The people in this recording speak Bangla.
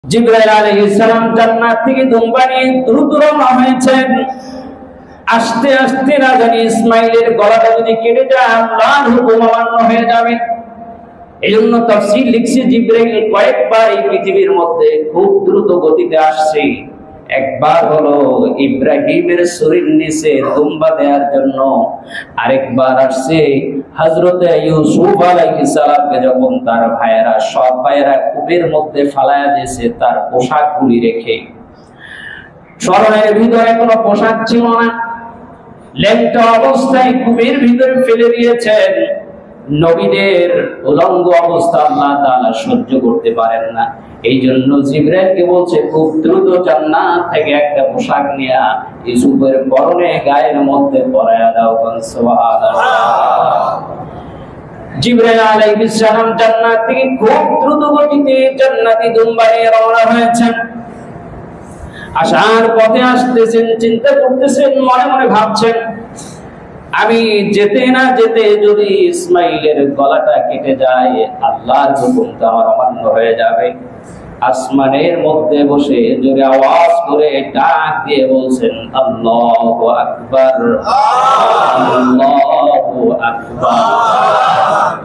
জিবরাইল আলাইহিস সালাম জান্নাত থেকে দুম্বা নিয়ে দ্রুত রওনা হয়েছেন। আস্তে আস্তে না জানি ইসমাইলের গলাটা যদি কেটে যায় আল্লাহর হুকুম অমান্য হয়ে যাবে। এজন্য তাফসীর লিখছে জিবরাইল কয়েকবার এই পৃথিবীর মধ্যে খুব দ্রুত গতিতে আসছে। একবার হলো ইব্রাহিমের শরীর নিচে দুম্বা দেওয়ার জন্য, আরেকবার আসছে হযরতে ইউসুফ আলাইহিস সালামকে যখন তার ভাইয়েরা সব ভাইয়েরা কূপের মধ্যে ফালায়া দিয়েছে তার পোশাকগুলি রেখে। স্মরণের ভিতরে কোনো পোশাক ছিল না, ল্যাংটা অবস্থায় কূপের ভিতরে ফেলে দিয়েছেন। নবীদের উলঙ্গ অবস্থা আল্লাহ তাআলা সহ্য করতে পারেন না, এই জন্য জিবরাইলকে বলছে খুব দ্রুত জান্নাত থেকে একটা পোশাক নিয়ে ইউসুফের পরনে গায়ের মধ্যে পরায়া দাও। সুবহানাল্লাহ। জিবরাইল আলাইহিস সালাম জান্নাত থেকে খুব দ্রুত গতিতে জান্নাতি দুম্বা নিয়ে রওনা হয়েছেন। আসার পথে আসতেছেন, চিন্তা করতেছেন, মনে মনে ভাবছেন আমি যেতে না যেতে যদি ইসমাইলের গলাটা কেটে যায় আল্লাহর হুকুমটা আমার অমান্য হয়ে যাবে। আসমানের মধ্যে বসে জোরে আওয়াজ করে ডাক দিয়ে বলছেন আল্লাহু আকবার, আল্লাহু আকবার।